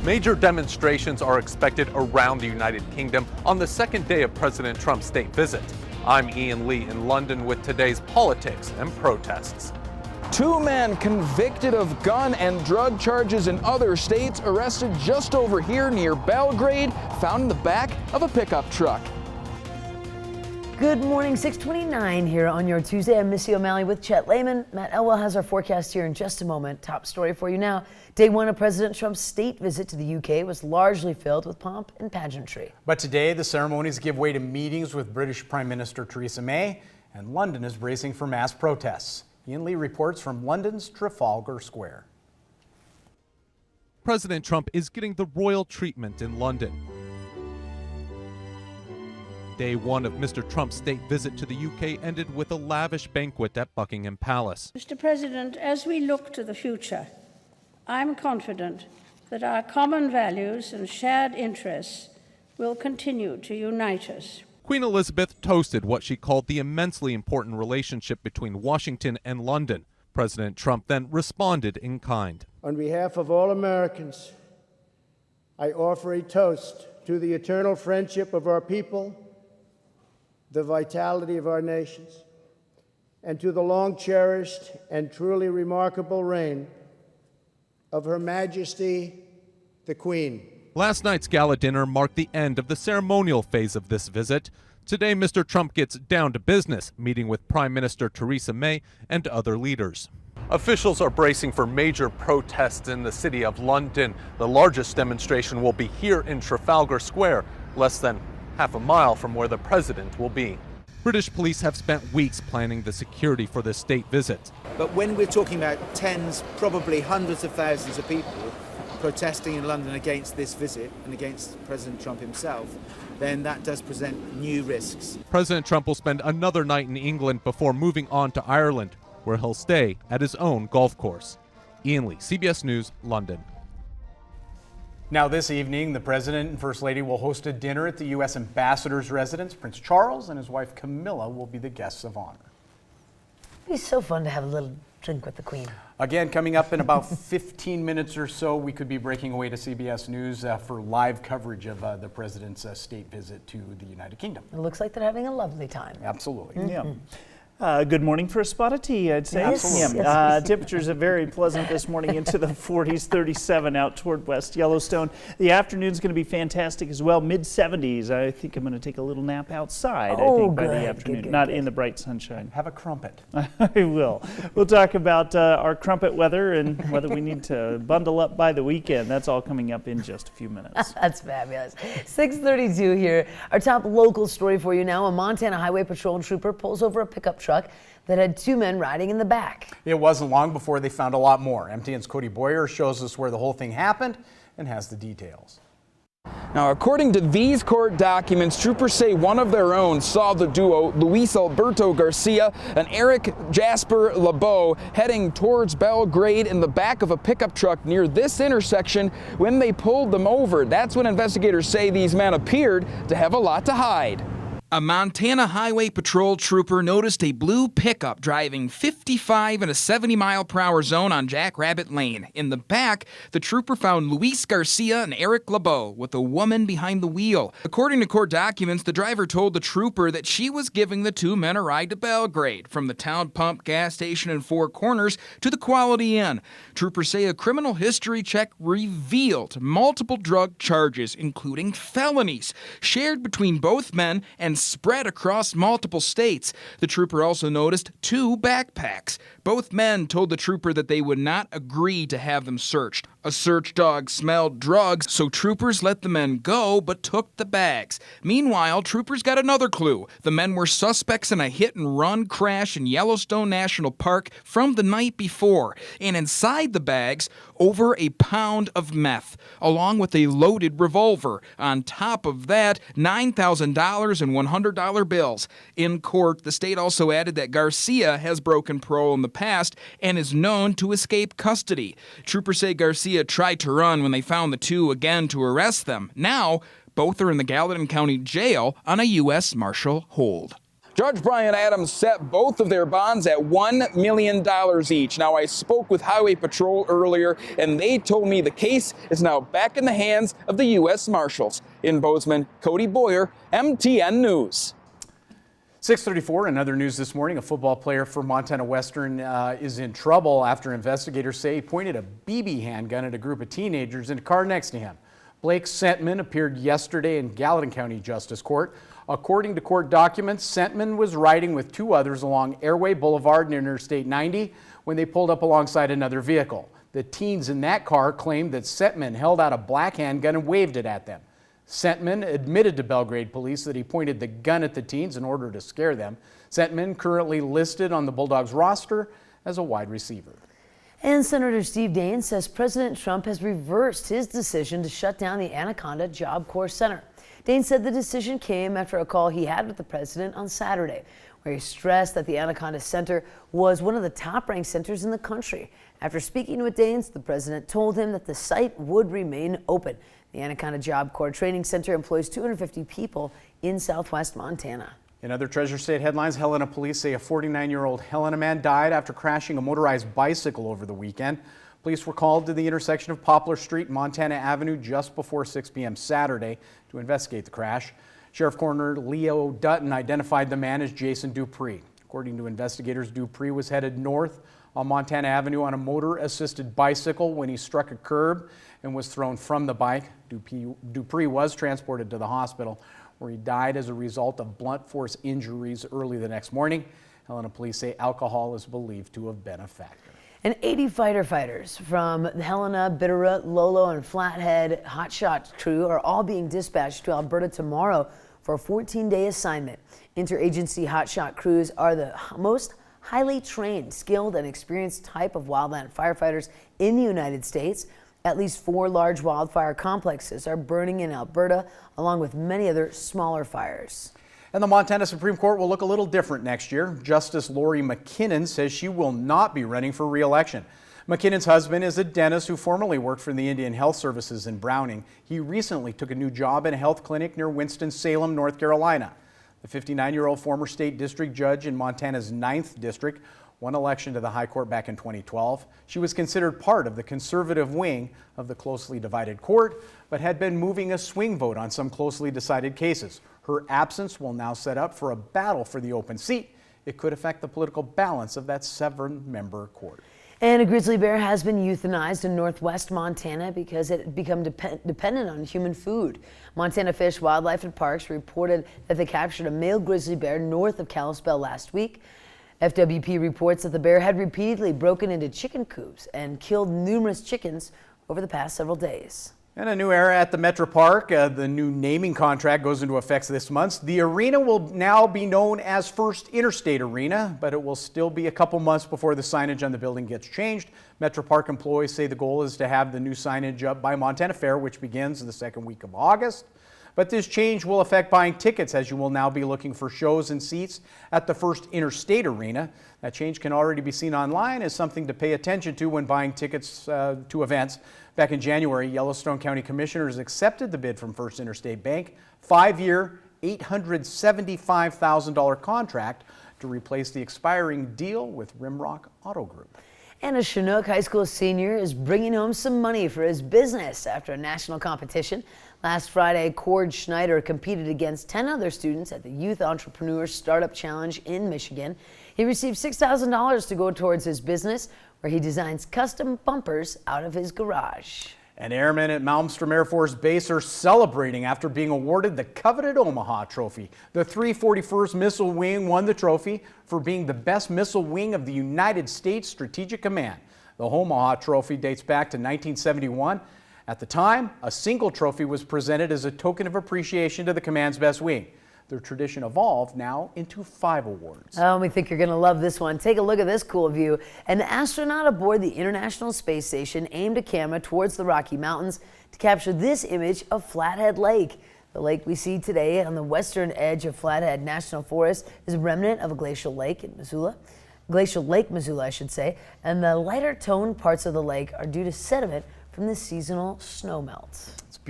Major demonstrations are expected around the United Kingdom on the second day of President Trump's state visit. I'm Ian Lee in London with today's politics and protests. Two men convicted of gun and drug charges in other states arrested just over here near Belgrade, found in the back of a pickup truck. Good morning, 6:29 here on your Tuesday. I'm Missy O'Malley with Chet Lehman. Matt Elwell has our forecast here in just a moment. Top story for you now. Day one of President Trump's state visit to the UK was largely filled with pomp and pageantry. But today, the ceremonies give way to meetings with British Prime Minister Theresa May, and London is bracing for mass protests. Ian Lee reports from London's Trafalgar Square. President Trump is getting the royal treatment in London. Day one of Mr. Trump's state visit to the UK ended with a lavish banquet at Buckingham Palace. Mr. President, as we look to the future, I'm confident that our common values and shared interests will continue to unite us. Queen Elizabeth toasted what she called the immensely important relationship between Washington and London. President Trump then responded in kind. On behalf of all Americans, I offer a toast to the eternal friendship of our people, the vitality of our nations, and to the long-cherished and truly remarkable reign of Her Majesty, the Queen. Last night's gala dinner marked the end of the ceremonial phase of this visit. Today, Mr. Trump gets down to business, meeting with Prime Minister Theresa May and other leaders. Officials are bracing for major protests in the city of London. The largest demonstration will be here in Trafalgar Square, less than half a mile from where the president will be. British police have spent weeks planning the security for this state visit. But when we're talking about tens, probably hundreds of thousands of people protesting in London against this visit and against President Trump himself, then that does present new risks. President Trump will spend another night in England before moving on to Ireland, where he'll stay at his own golf course. Ian Lee, CBS News, London. Now this evening, the President and First Lady will host a dinner at the U.S. Ambassador's residence. Prince Charles and his wife Camilla will be the guests of honor. It'd be so fun to have a little drink with the Queen. Again, coming up in about 15 minutes or so, we could be breaking away to CBS News for live coverage of the President's state visit to the United Kingdom. It looks like they're having a lovely time. Absolutely. Mm-hmm. Yeah. Good morning for a spot of tea, I'd say. Yes. Yeah. Temperatures are very pleasant this morning, into the 40s, 37 out toward West Yellowstone. The afternoon's going to be fantastic as well, mid-70s. I think I'm going to take a little nap outside, by the afternoon, not in the bright sunshine. Have a crumpet. I will. We'll talk about our crumpet weather and whether we need to bundle up by the weekend. That's all coming up in just a few minutes. That's fabulous. 6:32 here. Our top local story for you now. A Montana Highway Patrol trooper pulls over a pickup truck that had two men riding in the back. It wasn't long before they found a lot more. MTN's Cody Boyer shows us where the whole thing happened and has the details. Now, according to these court documents, troopers say one of their own saw the duo, Luis Alberto Garcia and Eric Jasper LeBeau, heading towards Belgrade in the back of a pickup truck near this intersection when they pulled them over. That's when investigators say these men appeared to have a lot to hide. A Montana Highway Patrol trooper noticed a blue pickup driving 55 in a 70-mile-per-hour zone on Jackrabbit Lane. In the back, the trooper found Luis Garcia and Eric LeBeau with a woman behind the wheel. According to court documents, the driver told the trooper that she was giving the two men a ride to Belgrade, from the Town Pump gas station in Four Corners to the Quality Inn. Troopers say a criminal history check revealed multiple drug charges, including felonies, shared between both men and spread across multiple states. The trooper also noticed two backpacks. Both men told the trooper that they would not agree to have them searched. A search dog smelled drugs, so troopers let the men go but took the bags. Meanwhile, troopers got another clue. The men were suspects in a hit-and-run crash in Yellowstone National Park from the night before. And inside the bags, over a pound of meth, along with a loaded revolver. On top of that, $9,000 in $100 bills. In court, the state also added that Garcia has broken parole in the past and is known to escape custody. Troopers say Garcia tried to run when they found the two again to arrest them. Now, both are in the Gallatin County Jail on a U.S. Marshal hold. Judge Brian Adams set both of their bonds at $1 million each. Now, I spoke with Highway Patrol earlier, and they told me the case is now back in the hands of the U.S. Marshals. In Bozeman, Cody Boyer, MTN News. 6:34 in other news this morning, a football player for Montana Western is in trouble after investigators say he pointed a BB handgun at a group of teenagers in a car next to him. Blake Sentman appeared yesterday in Gallatin County Justice Court. According to court documents, Sentman was riding with two others along Airway Boulevard near Interstate 90 when they pulled up alongside another vehicle. The teens in that car claimed that Sentman held out a black handgun and waved it at them. Sentman admitted to Belgrade police that he pointed the gun at the teens in order to scare them. Sentman currently listed on the Bulldogs roster as a wide receiver. And Senator Steve Daines says President Trump has reversed his decision to shut down the Anaconda Job Corps Center. Daines said the decision came after a call he had with the president on Saturday, where he stressed that the Anaconda Center was one of the top-ranked centers in the country. After speaking with Daines, the president told him that the site would remain open. The Anaconda Job Corps Training Center employs 250 people in southwest Montana. In other Treasure State headlines, Helena police say a 49-year-old Helena man died after crashing a motorized bicycle over the weekend. Police were called to the intersection of Poplar Street and Montana Avenue just before 6 p.m. Saturday to investigate the crash. Sheriff Coroner Leo Dutton identified the man as Jason Dupree. According to investigators, Dupree was headed north on Montana Avenue on a motor-assisted bicycle when he struck a curb and was thrown from the bike. Dupree was transported to the hospital, where he died as a result of blunt force injuries early the next morning. Helena police say alcohol is believed to have been a factor. And 80 fighter fighters from the Helena, Bitterroot, Lolo, and Flathead hotshot crew are all being dispatched to Alberta tomorrow for a 14-day assignment. Interagency hotshot crews are the most highly trained, skilled, and experienced type of wildland firefighters in the United States. At least 4 large wildfire complexes are burning in Alberta, along with many other smaller fires. And the Montana Supreme Court will look a little different next year. Justice Lori McKinnon says she will not be running for re-election. McKinnon's husband is a dentist who formerly worked for the Indian Health Services in Browning. He recently took a new job in a health clinic near Winston-Salem, North Carolina. The 59-year-old former state district judge in Montana's 9th district won election to the High Court back in 2012. She was considered part of the conservative wing of the closely divided court, but had been moving a swing vote on some closely decided cases. Her absence will now set up for a battle for the open seat. It could affect the political balance of that 7-member court. And a grizzly bear has been euthanized in northwest Montana because it had become dependent on human food. Montana Fish, Wildlife and Parks reported that they captured a male grizzly bear north of Kalispell last week. FWP reports that the bear had repeatedly broken into chicken coops and killed numerous chickens over the past several days. And a new era at the Metro Park. The new naming contract goes into effect this month. The arena will now be known as First Interstate Arena, but it will still be a couple months before the signage on the building gets changed. Metro Park employees say the goal is to have the new signage up by Montana Fair, which begins the second week of August. But this change will affect buying tickets, as you will now be looking for shows and seats at the First Interstate Arena. That change can already be seen online as something to pay attention to when buying tickets to events. Back in January, Yellowstone County Commissioners accepted the bid from First Interstate Bank, 5-year, $875,000 contract to replace the expiring deal with Rimrock Auto Group. And a Chinook High School senior is bringing home some money for his business after a national competition. Last Friday, Cord Schneider competed against 10 other students at the Youth Entrepreneur Startup Challenge in Michigan. He received $6,000 to go towards his business, where he designs custom bumpers out of his garage. And airmen at Malmstrom Air Force Base are celebrating after being awarded the coveted Omaha Trophy. The 341st Missile Wing won the trophy for being the best missile wing of the United States Strategic Command. The Omaha Trophy dates back to 1971. At the time, a single trophy was presented as a token of appreciation to the command's best wing. Their tradition evolved now into 5 awards. Oh, we think you're going to love this one. Take a look at this cool view. An astronaut aboard the International Space Station aimed a camera towards the Rocky Mountains to capture this image of Flathead Lake. The lake we see today on the western edge of Flathead National Forest is a remnant of a glacial lake in Missoula. Glacial Lake Missoula, I should say. And the lighter toned parts of the lake are due to sediment from the seasonal snowmelt.